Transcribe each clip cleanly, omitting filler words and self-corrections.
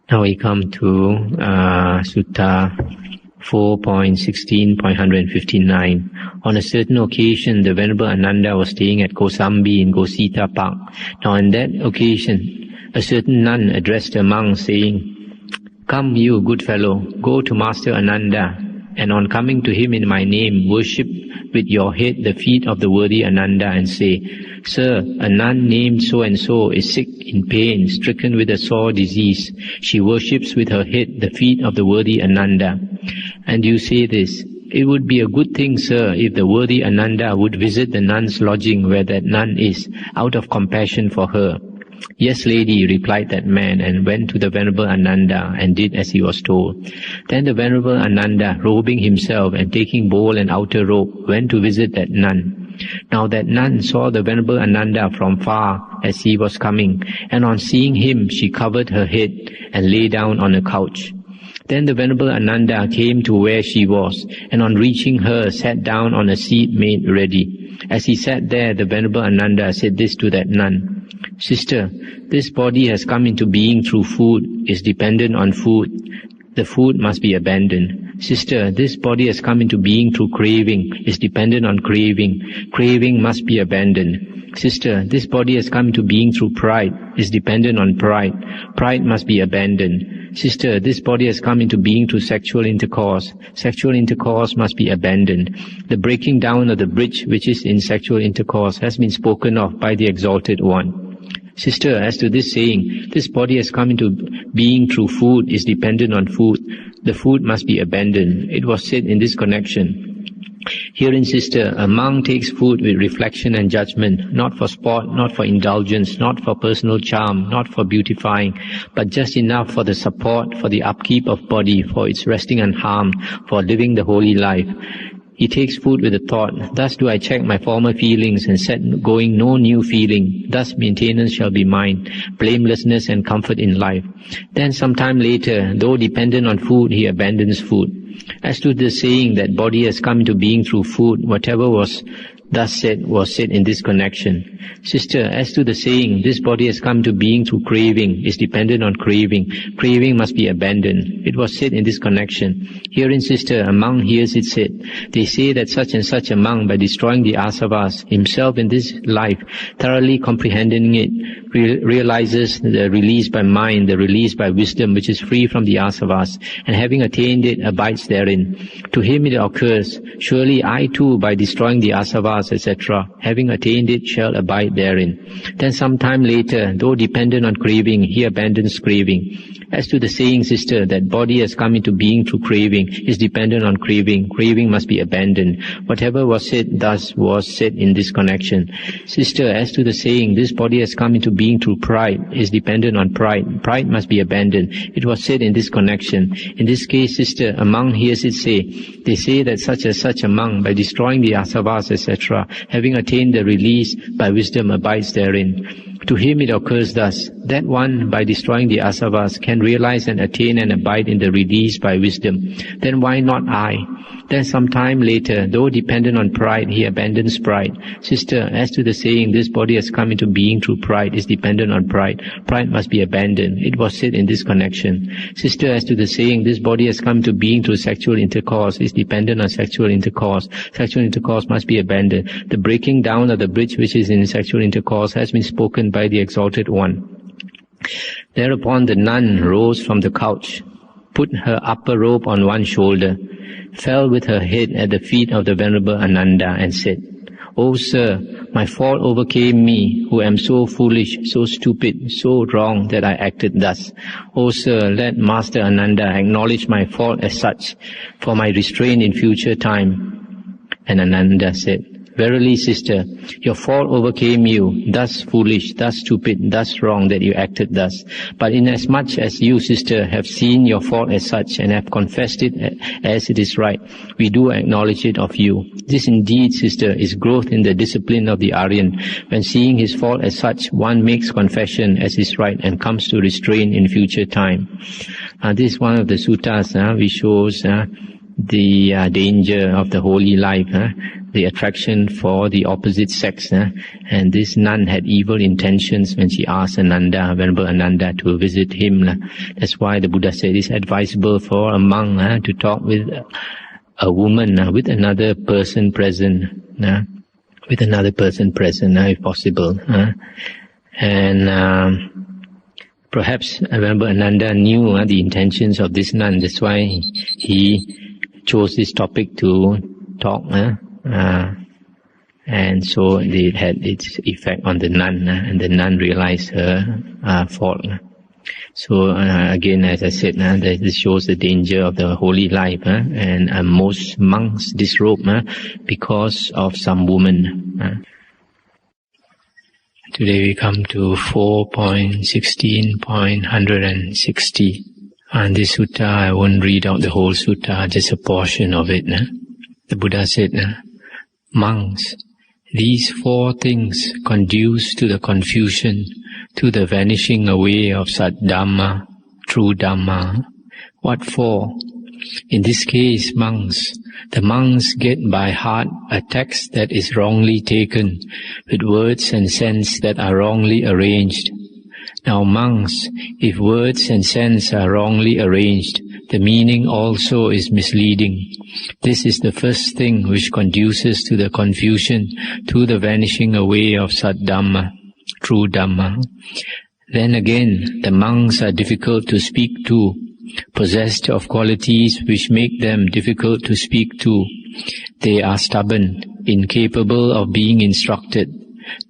Now we come to Sutta 4.16.159. On a certain occasion, the Venerable Ananda was staying at Kosambi in Gosita Park. Now on that occasion, a certain nun addressed a monk saying, "Come, you good fellow, go to Master Ananda, and on coming to him in my name, worship with your head the feet of the worthy Ananda and say, 'Sir, a nun named so-and-so is sick in pain, stricken with a sore disease. She worships with her head the feet of the worthy Ananda.' And you say this, 'It would be a good thing, sir, if the worthy Ananda would visit the nun's lodging where that nun is, out of compassion for her.' 'Yes, lady,' replied that man, and went to the Venerable Ananda and did as he was told. Then the Venerable Ananda, robing himself and taking bowl and outer robe, went to visit that nun. Now that nun saw the Venerable Ananda from far as he was coming, and on seeing him she covered her head and lay down on a couch. Then the Venerable Ananda came to where she was, and on reaching her sat down on a seat made ready. As he sat there, the Venerable Ananda said this to that nun, 'Sister, this body has come into being through food, is dependent on food. The food must be abandoned. Sister, this body has come into being through craving, is dependent on craving. Craving must be abandoned. Sister, this body has come into being through pride, is dependent on pride. Pride must be abandoned. Sister, this body has come into being through sexual intercourse. Sexual intercourse must be abandoned. The breaking down of the bridge which is in sexual intercourse has been spoken of by the Exalted One. Sister, as to this saying, this body has come into being through food, is dependent on food. The food must be abandoned. It was said in this connection. Herein, sister, a monk takes food with reflection and judgment, not for sport, not for indulgence, not for personal charm, not for beautifying, but just enough for the support, for the upkeep of body, for its resting unharmed, for living the holy life. He takes food with a thought, thus do I check my former feelings and set going no new feeling. Thus maintenance shall be mine, blamelessness and comfort in life. Then sometime later, though dependent on food, he abandons food. As to the saying that body has come into being through food, whatever was thus said was said in this connection. Sister, as to the saying, this body has come to being through craving, is dependent on craving. Craving must be abandoned. It was said in this connection. Herein, sister, a monk hears it said. They say that such and such a monk, by destroying the asavas, himself in this life, thoroughly comprehending it, realizes the release by mind, the release by wisdom, which is free from the asavas, and having attained it, abides therein. To him it occurs, surely I too, by destroying the asavas, etc., having attained it, shall abide therein. Then some time later, though dependent on craving, he abandons craving. As to the saying, sister, that body has come into being through craving, is dependent on craving. Craving must be abandoned. Whatever was said thus was said in this connection. Sister, as to the saying, this body has come into being through pride, is dependent on pride. Pride must be abandoned. It was said in this connection. In this case, sister, a monk hears it say. They say that such a monk, by destroying the asavas, etc., having attained the release by wisdom, abides therein. To him it occurs thus, that one, by destroying the asavas, can realize and attain and abide in the release by wisdom. Then why not I? Then some time later, though dependent on pride, he abandons pride. Sister, as to the saying, this body has come into being through pride, is dependent on pride. Pride must be abandoned. It was said in this connection. Sister, as to the saying, this body has come into being through sexual intercourse, is dependent on sexual intercourse. Sexual intercourse must be abandoned. The breaking down of the bridge which is in sexual intercourse has been spoken by the Exalted One. Thereupon the nun rose from the couch, put her upper robe on one shoulder, fell with her head at the feet of the Venerable Ananda and said, O sir, my fault overcame me, who am so foolish, so stupid, so wrong that I acted thus. O sir, let Master Ananda acknowledge my fault as such, for my restraint in future time. And Ananda said, Verily, sister, your fault overcame you, thus foolish, thus stupid, thus wrong that you acted thus. But inasmuch as you, sister, have seen your fault as such and have confessed it as it is right, we do acknowledge it of you. This indeed, sister, is growth in the discipline of the Aryan. When seeing his fault as such, one makes confession as is right and comes to restrain in future time. This is one of the suttas which shows the danger of the holy life, the attraction for the opposite sex. And this nun had evil intentions when she asked Ananda, Venerable Ananda, to visit him. That's why the Buddha said it's advisable for a monk to talk with a woman, with another person present, if possible. And perhaps Venerable Ananda knew the intentions of this nun. That's why he chose this topic to talk, and so it had its effect on the nun, and the nun realized her fault. So again, as I said, this shows the danger of the holy life, and most monks disrobe because of some woman. Today we come to 4.16.160. And this sutta, I won't read out the whole sutta, just a portion of it. The Buddha said, monks, these four things conduce to the confusion, to the vanishing away of Sat Dhamma, true Dhamma. What for? In this case, monks, the monks get by heart a text that is wrongly taken, with words and sense that are wrongly arranged. Now monks, if words and sense are wrongly arranged, the meaning also is misleading. This is the first thing which conduces to the confusion, to the vanishing away of Sat Dhamma, true Dhamma. Then again, the monks are difficult to speak to, possessed of qualities which make them difficult to speak to. They are stubborn, incapable of being instructed.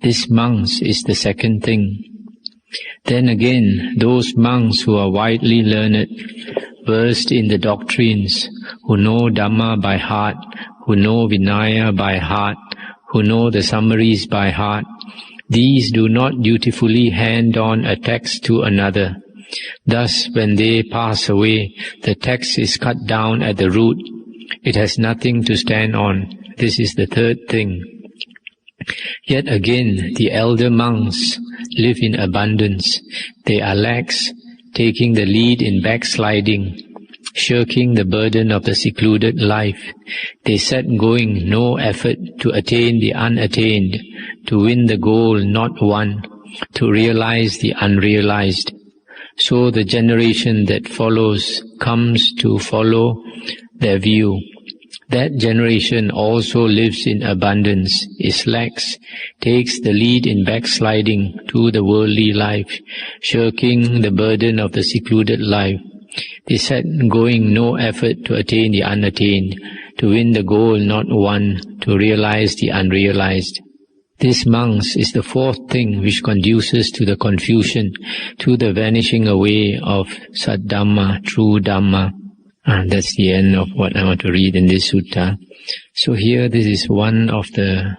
This, monks, is the second thing. Then again, those monks who are widely learned, versed in the doctrines, who know Dhamma by heart, who know Vinaya by heart, who know the summaries by heart, these do not dutifully hand on a text to another. Thus, when they pass away, the text is cut down at the root. It has nothing to stand on. This is the third thing. Yet again, the elder monks live in abundance. They are lax, taking the lead in backsliding, shirking the burden of the secluded life. They set going no effort to attain the unattained, to win the goal not won, to realize the unrealized. So the generation that follows comes to follow their view. That generation also lives in abundance, is lax, takes the lead in backsliding to the worldly life, shirking the burden of the secluded life. They set going no effort to attain the unattained, to win the goal not won, to realize the unrealized. This, monks, is the fourth thing which conduces to the confusion, to the vanishing away of Sat Dhamma, true Dhamma. And that's the end of what I want to read in this sutta. So here, this is one of the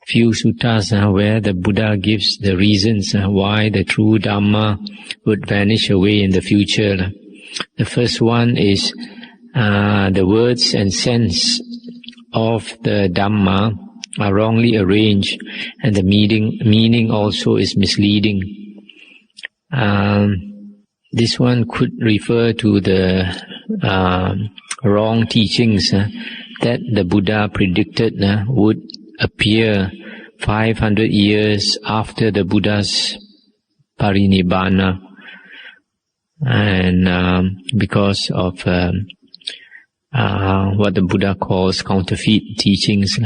few suttas where the Buddha gives the reasons why the true Dhamma would vanish away in the future. The first one is the words and sense of the Dhamma are wrongly arranged, and the meaning also is misleading. This one could refer to the wrong teachings that the Buddha predicted would appear 500 years after the Buddha's parinibbana, and because of what the Buddha calls counterfeit teachings,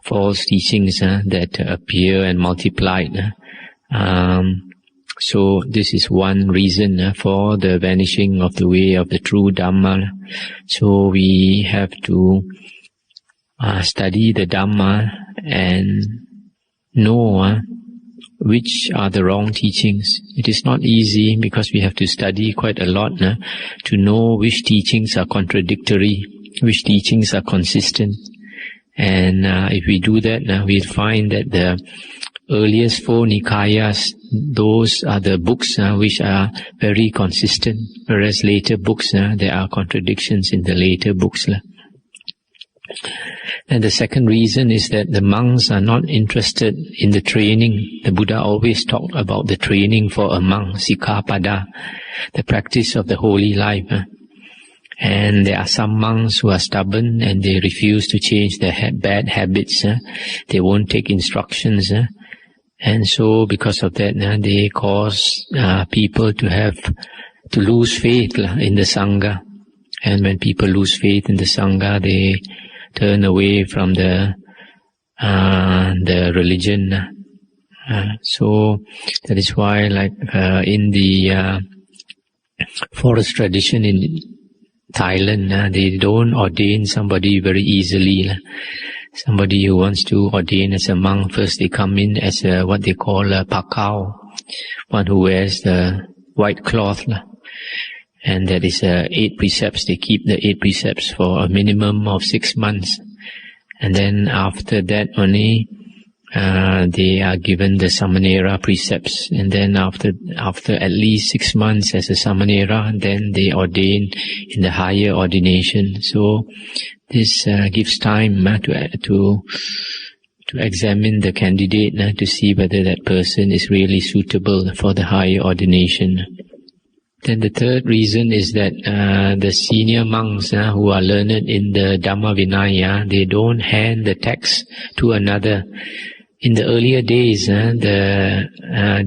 false teachings that appear and multiplied. So this is one reason for the vanishing of the way of the true Dhamma. So we have to study the Dhamma and know which are the wrong teachings. It is not easy because we have to study quite a lot to know which teachings are contradictory, which teachings are consistent. And if we do that, we'll find that the earliest four Nikayas, those are the books which are very consistent, whereas later books, there are contradictions in the later books. And the second reason is that the monks are not interested in the training. The Buddha always talked about the training for a monk, Sikkhapada, the practice of the holy life. And there are some monks who are stubborn and they refuse to change their bad habits. They won't take instructions. And so because of that, they cause people to lose faith in the Sangha. And when people lose faith in the Sangha, they turn away from the religion. So that is why, in the forest tradition in Thailand, they don't ordain somebody very easily. Somebody who wants to ordain as a monk, first they come in as what they call a pakao, one who wears the white cloth. And that is 8 precepts. They keep the 8 precepts for a minimum of 6 months. And then after that only, they are given the Samanera precepts. And then after at least 6 months as a Samanera, then they ordain in the higher ordination. So this gives time to examine the candidate to see whether that person is really suitable for the higher ordination. Then the third reason is that the senior monks who are learned in the Dhamma Vinaya, they don't hand the text to another. In the earlier days, the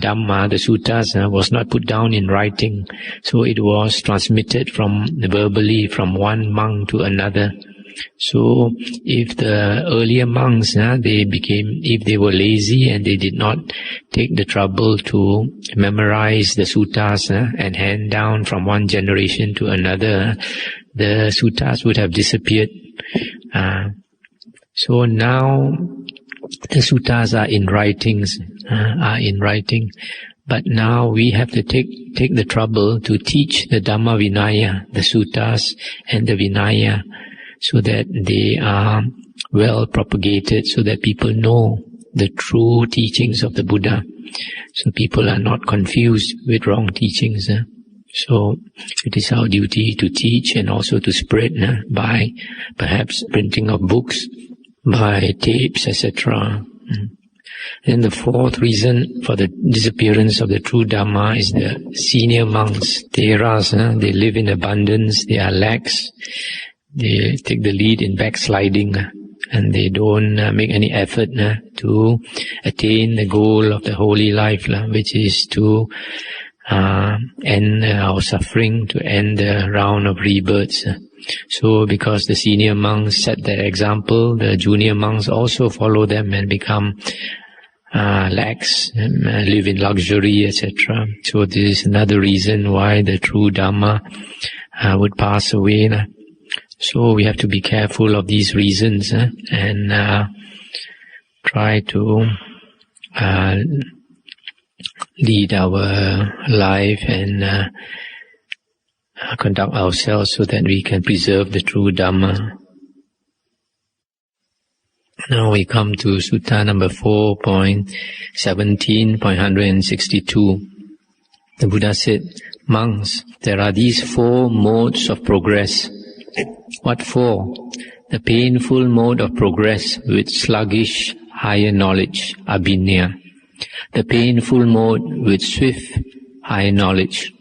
Dhamma, the suttas, was not put down in writing, so it was transmitted verbally from one monk to another. So if the earlier monks, if they were lazy and they did not take the trouble to memorize the suttas and hand down from one generation to another, the suttas would have disappeared. So now the suttas are in writing, but now we have to take the trouble to teach the Dhamma Vinaya, the suttas and the Vinaya, so that they are well propagated, so that people know the true teachings of the Buddha, so people are not confused with wrong teachings. So it is our duty to teach and also to spread by perhaps printing of books, by tapes, etc. Then the fourth reason for the disappearance of the true Dhamma is the senior monks, Theras. They live in abundance, they are lax, they take the lead in backsliding, and they don't make any effort to attain the goal of the holy life, which is to end our suffering, to end the round of rebirths. So because the senior monks set that example, the junior monks also follow them and become lax, live in luxury, etc. So this is another reason why the true Dhamma would pass away. So we have to be careful of these reasons and try to lead our life and conduct ourselves so that we can preserve the true Dhamma. Now we come to Sutta number 4.17.162. The Buddha said, "Monks, there are these 4 modes of progress." What 4? The painful mode of progress with sluggish higher knowledge, abhinya. The painful mode with swift higher knowledge.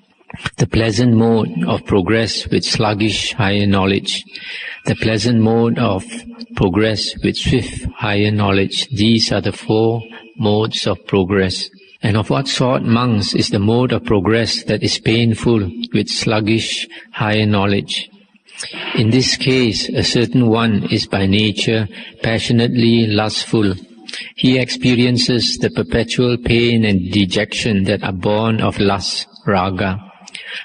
The pleasant mode of progress with sluggish higher knowledge. The pleasant mode of progress with swift higher knowledge. These are the 4 modes of progress. And of what sort, monks, is the mode of progress that is painful with sluggish higher knowledge? In this case, a certain one is by nature passionately lustful. He experiences the perpetual pain and dejection that are born of lust, raga.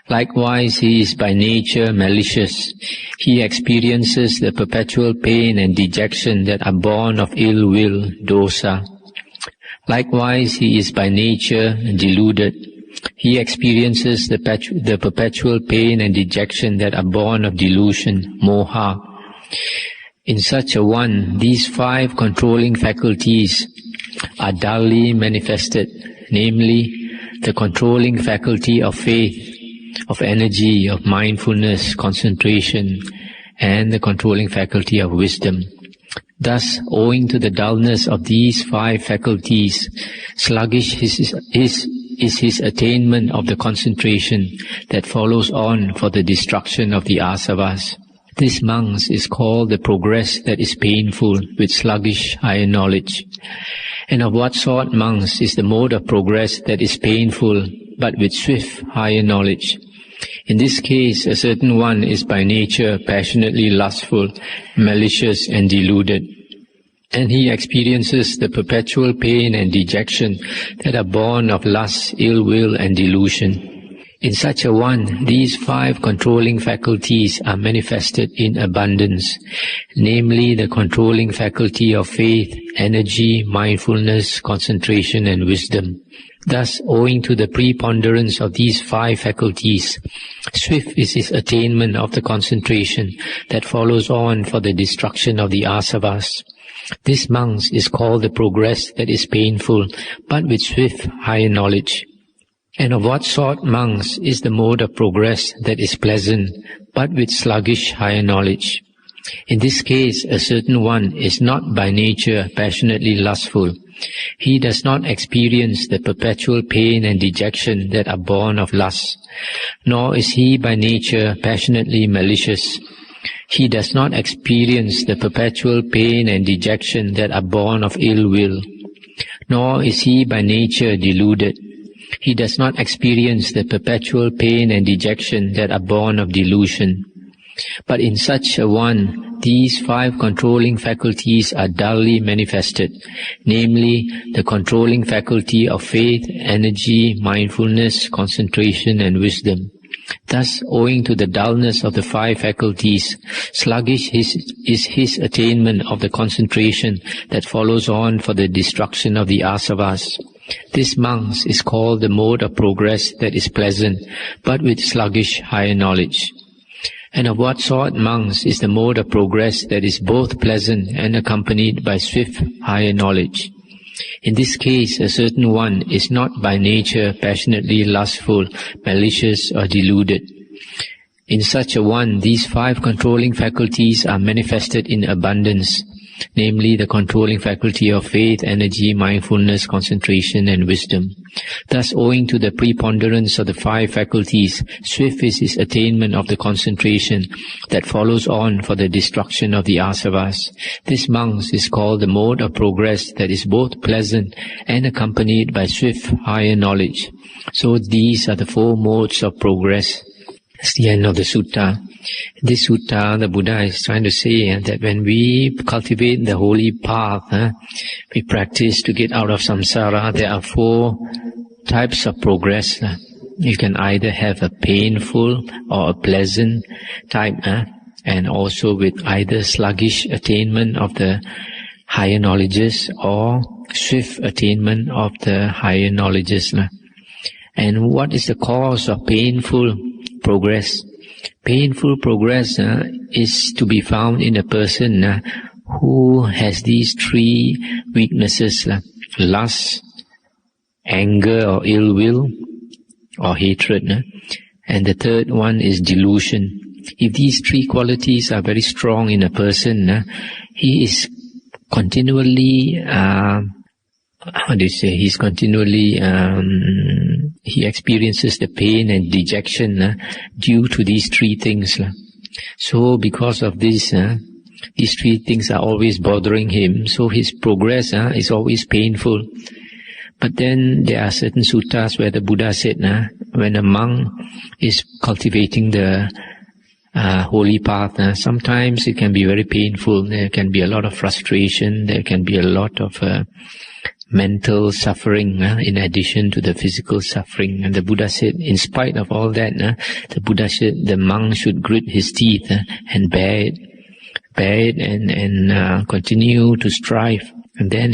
Likewise, he is by nature malicious. He experiences the perpetual pain and dejection that are born of ill will, dosa. Likewise, he is by nature deluded. He experiences the perpetual pain and dejection that are born of delusion, moha. In such a one, these 5 controlling faculties are dully manifested, namely, the controlling faculty of faith, of energy, of mindfulness, concentration, and the controlling faculty of wisdom. Thus, owing to the dullness of these 5 faculties, sluggish is is his attainment of the concentration that follows on for the destruction of the asavas. This, monks, is called the progress that is painful with sluggish higher knowledge. And of what sort, monks, is the mode of progress that is painful but with swift higher knowledge? In this case, a certain one is by nature passionately lustful, malicious and deluded, and he experiences the perpetual pain and dejection that are born of lust, ill will and delusion. In such a one, these 5 controlling faculties are manifested in abundance, namely the controlling faculty of faith, energy, mindfulness, concentration and wisdom. Thus, owing to the preponderance of these 5 faculties, swift is his attainment of the concentration that follows on for the destruction of the asavas. This, monks, is called the progress that is painful, but with swift higher knowledge. And of what sort, monks, is the mode of progress that is pleasant, but with sluggish higher knowledge? In this case, a certain one is not by nature passionately lustful. He does not experience the perpetual pain and dejection that are born of lust, nor is he by nature passionately malicious. He does not experience the perpetual pain and dejection that are born of ill will, nor is he by nature deluded. He does not experience the perpetual pain and dejection that are born of delusion. But in such a one, these 5 controlling faculties are dully manifested, namely the controlling faculty of faith, energy, mindfulness, concentration and wisdom. Thus, owing to the dullness of the 5 faculties, sluggish is his attainment of the concentration that follows on for the destruction of the asavas. This, monks, is called the mode of progress that is pleasant, but with sluggish higher knowledge. And of what sort, monks, is the mode of progress that is both pleasant and accompanied by swift higher knowledge? In this case, a certain one is not by nature passionately lustful, malicious or deluded. In such a one, these 5 controlling faculties are manifested in abundance, namely the controlling faculty of faith, energy, mindfulness, concentration and wisdom. Thus, owing to the preponderance of the 5 faculties, swift is his attainment of the concentration that follows on for the destruction of the asavas. This, monks, is called the mode of progress that is both pleasant and accompanied by swift higher knowledge. So these are the 4 modes of progress. That's the end of the sutta. This sutta, the Buddha is trying to say that when we cultivate the holy path, we practice to get out of samsara, there are 4 types of progress. You can either have a painful or a pleasant type, and also with either sluggish attainment of the higher knowledges or swift attainment of the higher knowledges. And what is the cause of painful progress? Painful progress is to be found in a person who has these 3 weaknesses: lust, anger or ill will, or hatred. And the third one is delusion. If these 3 qualities are very strong in a person, he is continually he experiences the pain and dejection due to these 3 things. So because of this, these 3 things are always bothering him, so his progress is always painful. But then there are certain suttas where the Buddha said, when a monk is cultivating the holy path, sometimes it can be very painful. There can be a lot of frustration, there can be a lot of mental suffering in addition to the physical suffering. And the Buddha said, in spite of all that, the Buddha said the monk should grit his teeth and bear it and continue to strive. And then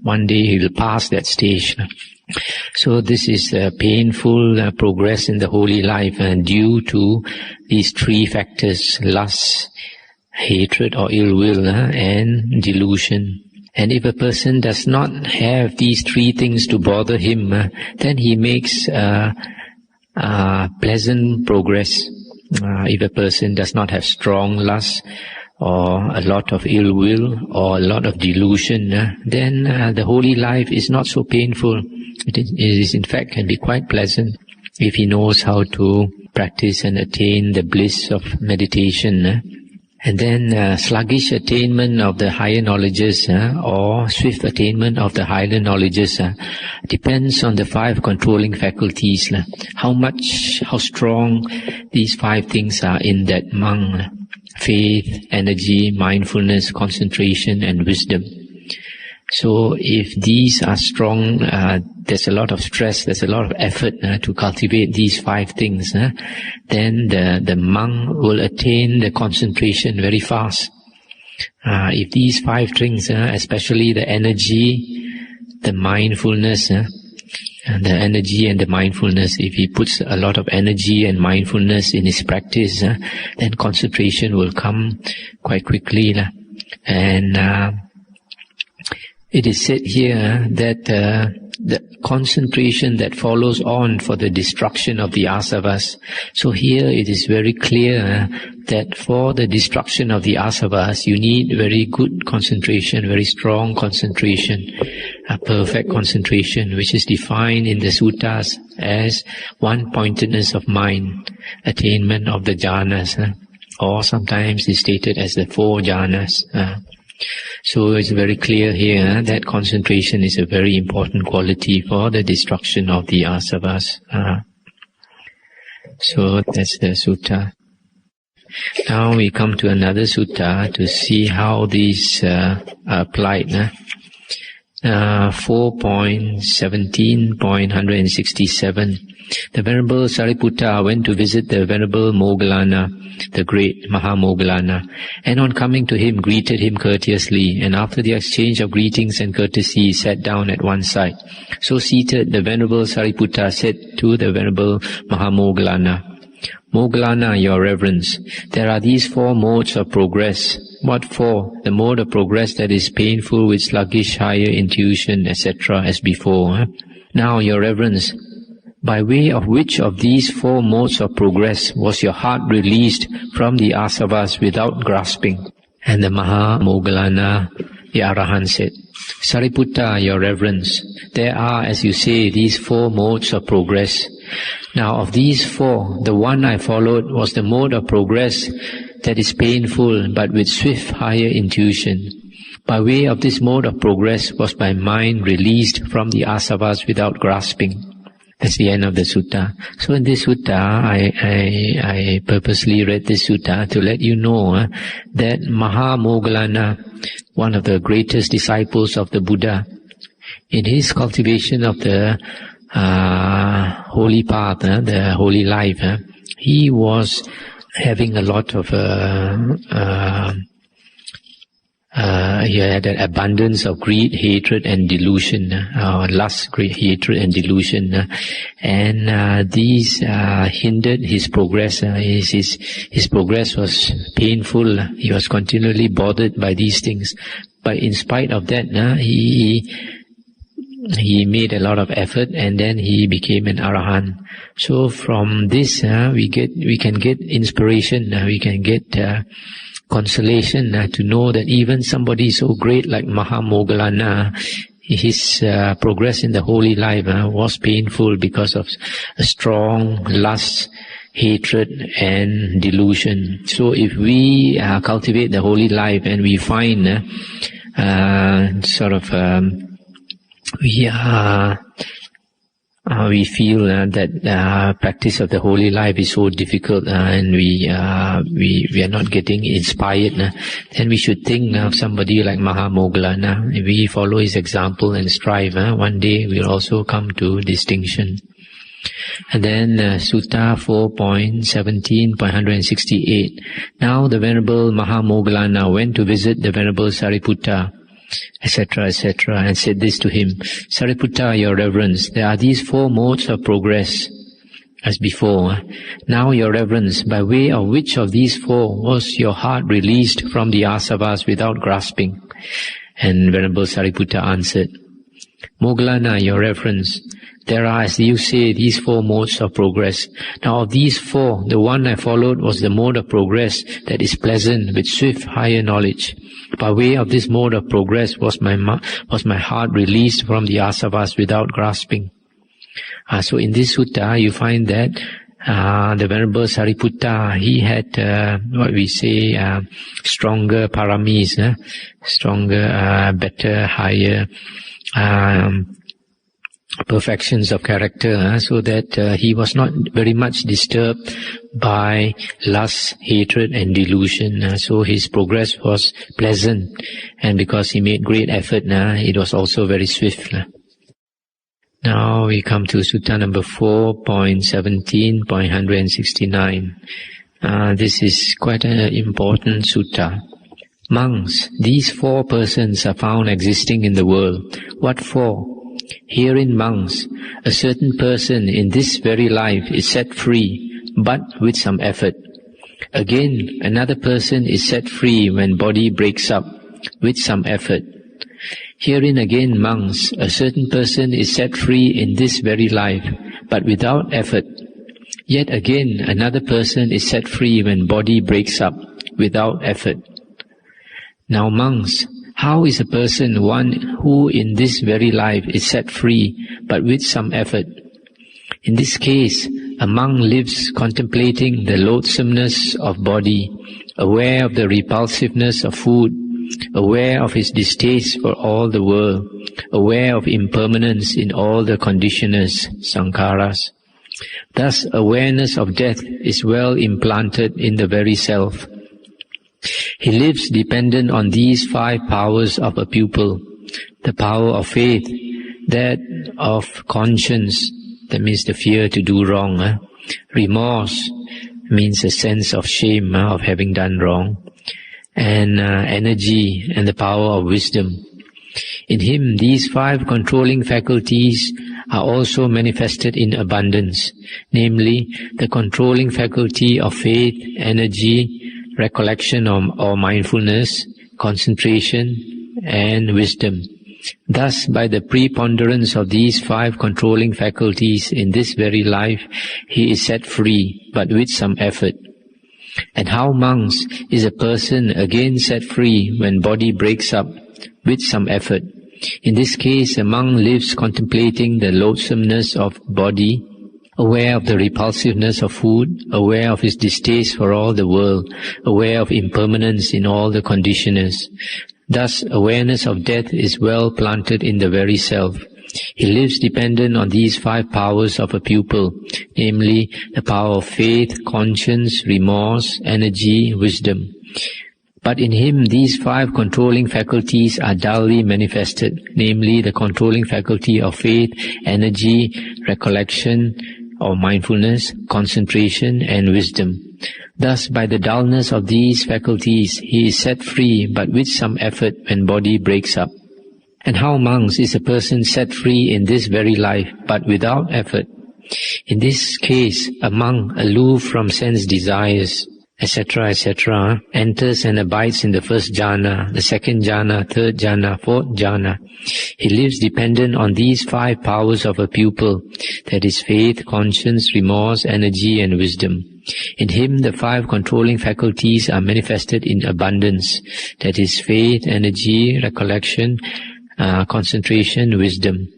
one day he'll pass that stage. So this is a painful progress in the holy life, and due to these 3 factors: lust, hatred or ill will, and delusion. And if a person does not have these 3 things to bother him, then he makes pleasant progress. If a person does not have strong lust, or a lot of ill will, or a lot of delusion, then the holy life is not so painful. It is in fact can be quite pleasant if he knows how to practice and attain the bliss of meditation. And then sluggish attainment of the higher knowledges or swift attainment of the higher knowledges depends on the 5 controlling faculties. How strong these 5 things are in that monk. Faith, energy, mindfulness, concentration and wisdom. So if these are strong, there's a lot of stress, there's a lot of effort to cultivate these 5 things, then the monk will attain the concentration very fast. If these 5 things, especially the energy, the mindfulness, and the energy and the mindfulness, if he puts a lot of energy and mindfulness in his practice, then concentration will come quite quickly. And it is said here that the concentration that follows on for the destruction of the asavas. So here it is very clear that for the destruction of the asavas, you need very good concentration, very strong concentration, a perfect concentration, which is defined in the suttas as one-pointedness of mind, attainment of the jhanas, or sometimes it's stated as the 4 jhanas. So it's very clear here that concentration is a very important quality for the destruction of the asavas. So that's the sutta. Now we come to another sutta to see how these are applied. 4.17.167. The Venerable Sariputta went to visit the Venerable Moggallana, the great Mahamoggallana, and on coming to him greeted him courteously, and after the exchange of greetings and courtesy sat down at one side. So seated, the Venerable Sariputta said to the Venerable Mahamoggallana, Moggallana, your reverence, there are these 4 modes of progress. What 4? The mode of progress that is painful with sluggish higher intuition, etc., as before. Now, your reverence, by way of which of these 4 modes of progress was your heart released from the asavas without grasping? And the Mahamoggallana, the Arahant, said, Sariputta, your reverence, there are, as you say, these 4 modes of progress. Now, of these 4, the one I followed was the mode of progress that is painful but with swift higher intuition. By way of this mode of progress was my mind released from the asavas without grasping. That's the end of the sutta. So in this sutta, I purposely read this sutta to let you know that Mahamoggallana, one of the greatest disciples of the Buddha, in his cultivation of the holy path, the holy life, he was having a lot of he had an abundance of greed, hatred and delusion, lust, greed, hatred and delusion, and these hindered his progress. His progress was painful. He was continually bothered by these things, but in spite of that, he made a lot of effort, and then he became an Arahant. So from this, we can get inspiration. We can get consolation to know that even somebody so great like Mahamoggallana, his progress in the holy life was painful because of a strong lust, hatred and delusion. So if we cultivate the holy life and we find we feel that practice of the holy life is so difficult and we are not getting inspired, then we should think of somebody like Mahamoggallana. If we follow his example and strive, one day we'll also come to distinction. And then Sutta 4.17.168. Now the Venerable Mahamoggallana went to visit the Venerable Sariputta, etc., etc., and said this to him, Sariputta, your reverence, there are these 4 modes of progress as before. Now, your reverence, by way of which of these 4 was your heart released from the asavas without grasping? And Venerable Sariputta answered, Moggallana, your reverence, There are, as you say, these 4 modes of progress. Now of these 4, the one I followed was the mode of progress that is pleasant with swift higher knowledge. By way of this mode of progress was my heart released from the asavas without grasping. So in this sutta you find that the Venerable Sariputta, he had what we say stronger paramis, stronger, better, higher perfections of character, so that he was not very much disturbed by lust, hatred and delusion. So his progress was pleasant, and because he made great effort, it was also very swift. Now we come to Sutta number 4.17.169. This is quite an important sutta. Monks, these 4 persons are found existing in the world. What for? Herein, monks, a certain person in this very life is set free, but with some effort. Again, another person is set free when body breaks up, with some effort. Herein again, monks, a certain person is set free in this very life, but without effort. Yet again, another person is set free when body breaks up, without effort. Now, monks, how is a person one who in this very life is set free, but with some effort? In this case, a monk lives contemplating the loathsomeness of body, aware of the repulsiveness of food, aware of his distaste for all the world, aware of impermanence in all the conditioners, sankharas. Thus, awareness of death is well implanted in the very self. He lives dependent on these 5 powers of a pupil: the power of faith, that of conscience, that means the fear to do wrong, remorse means a sense of shame of having done wrong, and energy and the power of wisdom. In him, these 5 controlling faculties are also manifested in abundance, namely the controlling faculty of faith, energy, recollection or mindfulness, concentration and wisdom. Thus, by the preponderance of these 5 controlling faculties in this very life, he is set free, but with some effort. And how, monks, is a person again set free when body breaks up, with some effort? In this case, a monk lives contemplating the loathsomeness of body, aware of the repulsiveness of food, aware of his distaste for all the world, aware of impermanence in all the conditioners. Thus, awareness of death is well planted in the very self. He lives dependent on these 5 powers of a pupil, namely the power of faith, conscience, remorse, energy, wisdom. But in him these 5 controlling faculties are dully manifested, namely the controlling faculty of faith, energy, recollection or mindfulness, concentration and wisdom. Thus, by the dullness of these faculties, he is set free, but with some effort when body breaks up. And how, monks, is a person set free in this very life, but without effort? In this case, a monk aloof from sense desires, etc., etc., enters and abides in the first jhana, the second jhana, third jhana, fourth jhana. He lives dependent on these 5 powers of a pupil, that is faith, conscience, remorse, energy and wisdom. In him the 5 controlling faculties are manifested in abundance, that is faith, energy, recollection, concentration, wisdom.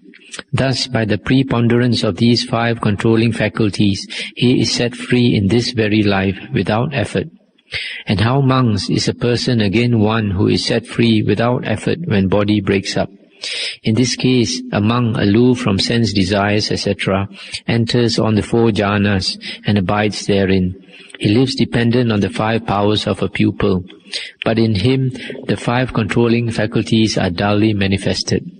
Thus, by the preponderance of these 5 controlling faculties, he is set free in this very life without effort. And how, monks, is a person again one who is set free without effort when body breaks up? In this case, a monk aloof from sense desires, etc., enters on the 4 jhanas and abides therein. He lives dependent on the 5 powers of a pupil, but in him the 5 controlling faculties are dully manifested.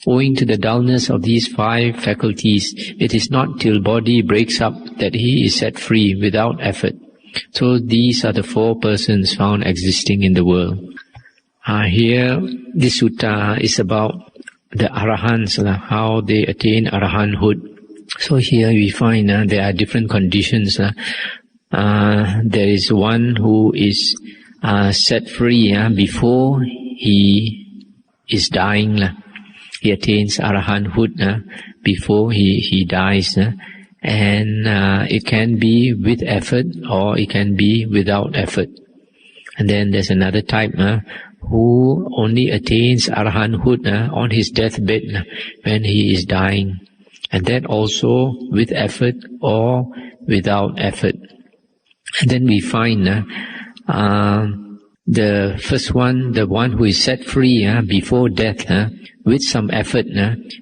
Owing to the dullness of these 5 faculties, it is not till body breaks up that he is set free without effort. So these are the 4 persons found existing in the world. Here, this sutta is about the arahants, how they attain arahanthood. So here we find there are different conditions. There is one who is set free before he is dying. he attains arahanthood before he dies. And it can be with effort or it can be without effort. And then there's another type who only attains arahanthood on his deathbed when he is dying. And that also with effort or without effort. And then we find the first one, the one who is set free before death, with some effort,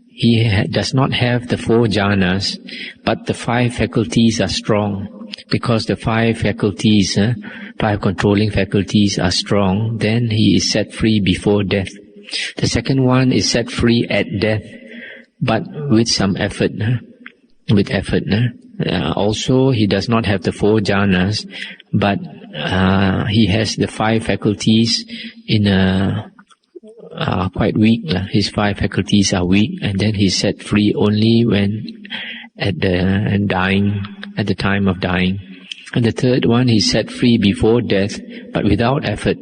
he does not have the 4 jhanas, but the 5 faculties are strong. Because the 5 faculties, 5 controlling faculties are strong, then he is set free before death. The second one is set free at death, but with some effort. With effort. Also, he does not have the 4 jhanas, but he has the 5 faculties in quite weak. His 5 faculties are weak, and then he's set free only when at the time of dying. And the third one, he's set free before death, but without effort.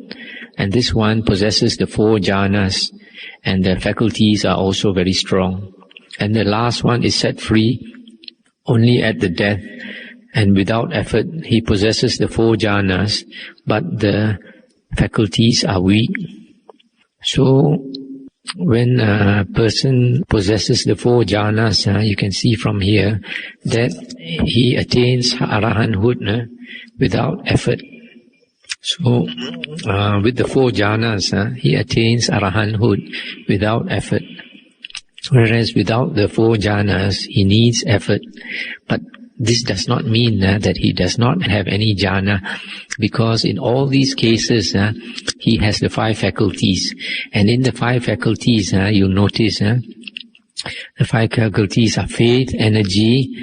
And this one possesses the 4 jhanas, and the faculties are also very strong. And the last one is set free only at the death, and without effort. He possesses the 4 jhanas, but the faculties are weak. So, when a person possesses the 4 jhanas, you can see from here that he attains arahanthood without effort. So, with the 4 jhanas, he attains arahanthood without effort. Whereas without the 4 jhanas, he needs effort. But this does not mean that he does not have any jhana, because in all these cases, he has the 5 faculties. And in the 5 faculties, you'll notice, the 5 faculties are faith, energy,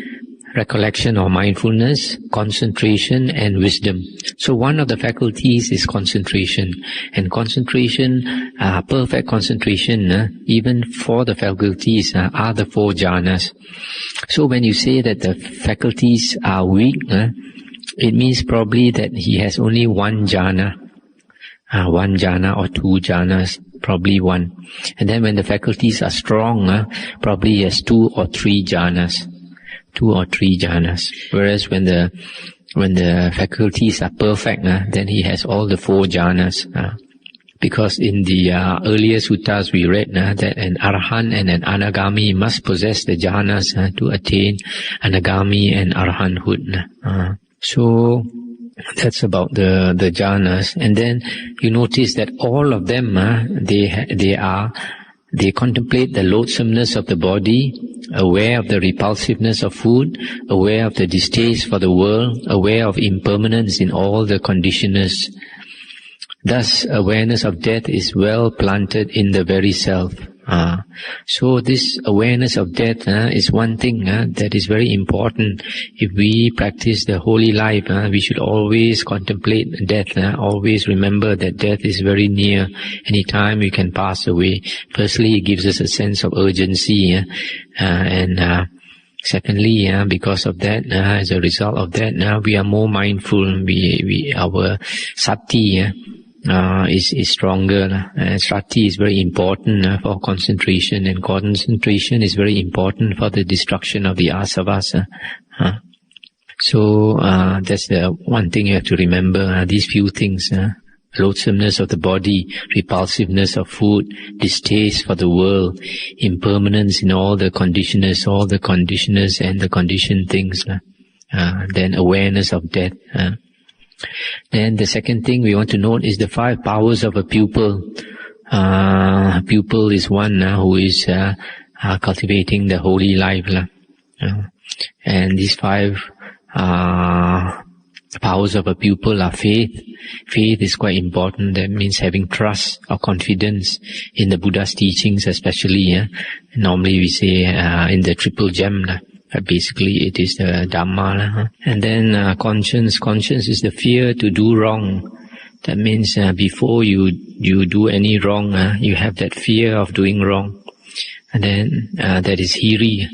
recollection or mindfulness, concentration, and wisdom. So one of the faculties is concentration. And concentration, perfect concentration, even for the faculties, are the 4 jhanas. So when you say that the faculties are weak, it means probably that he has only 1 jhana. 1 jhana or 2 jhanas, probably 1. And then when the faculties are strong, probably he has 2 or 3 jhanas. 2 or 3 jhanas. Whereas when the faculties are perfect, then he has all the 4 jhanas. Because in the earlier suttas we read that an arahant and an anagami must possess the jhanas to attain anagami and arahanthood. So that's about the jhanas. And then you notice that all of them, they contemplate the loathsomeness of the body, aware of the repulsiveness of food, aware of the distaste for the world, aware of impermanence in all the conditioners. Thus, awareness of death is well planted in the very self. So this awareness of death is one thing that is very important. If we practice the holy life, we should always contemplate death, always remember that death is very near. Anytime we can pass away. Firstly, it gives us a sense of urgency, and secondly, because of that, as a result of that, we are more mindful. Our sati is stronger. Sati is very important for concentration, and concentration is very important for the destruction of the asavas. So that's the one thing you have to remember. These few things: loathsomeness of the body, repulsiveness of food, distaste for the world, impermanence in all the conditioners and the conditioned things. Then awareness of death. Then the second thing we want to note is the 5 powers of a pupil. Pupil is one who is cultivating the holy life. And these 5 powers of a pupil are faith. Faith is quite important. That means having trust or confidence in the Buddha's teachings, especially. Normally we say in the triple gem. Basically, it is the Dhamma. And then conscience. Conscience is the fear to do wrong. That means before you do any wrong, you have that fear of doing wrong. And then that is hiri.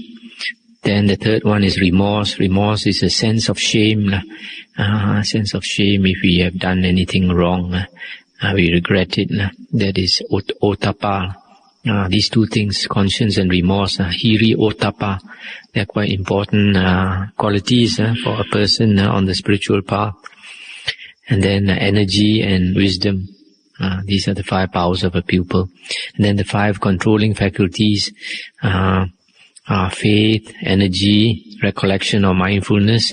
Then the third one is remorse. Remorse is a sense of shame. Sense of shame if we have done anything wrong. We regret it. That is ottappa. These two things, conscience and remorse, hiri ottappa, they're quite important qualities for a person on the spiritual path. And then energy and wisdom. These are the 5 powers of a pupil. And then the 5 controlling faculties, faith, energy, recollection or mindfulness,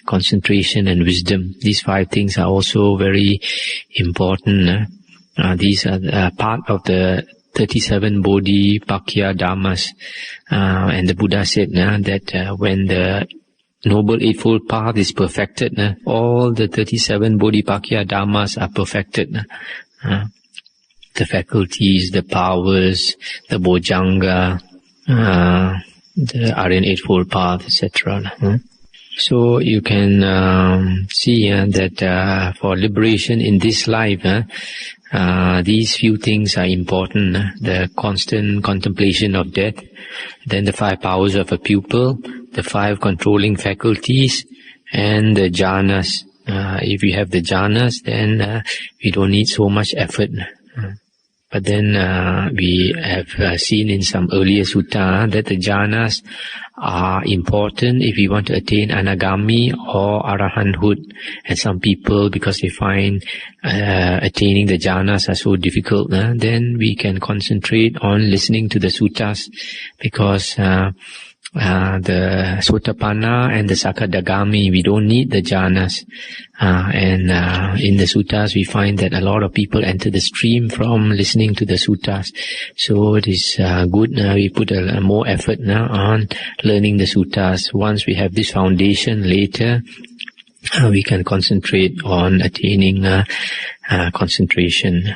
concentration and wisdom. These 5 things are also very important. These are part of the 37 Bodhipakya Dhammas. And the Buddha said that when the Noble Eightfold Path is perfected, all the 37 Bodhipakya Dhammas are perfected. The faculties, the powers, the Bojjhanga, the Aryan Eightfold Path, etc. So you can see that for liberation in this life, these few things are important. The constant contemplation of death, then the 5 powers of a pupil, the 5 controlling faculties, and the jhanas. If we have the jhanas, then we don't need so much effort. But then we have seen in some earlier sutta that the jhanas are important if we want to attain anagami or arahanthood. And some people, because they find attaining the jhanas are so difficult, then we can concentrate on listening to the suttas, because the Sotapanna and the Sakadagami, we don't need the jhanas. And in the suttas, we find that a lot of people enter the stream from listening to the suttas. So it is good we put more effort on learning the suttas. Once we have this foundation, later we can concentrate on attaining concentration.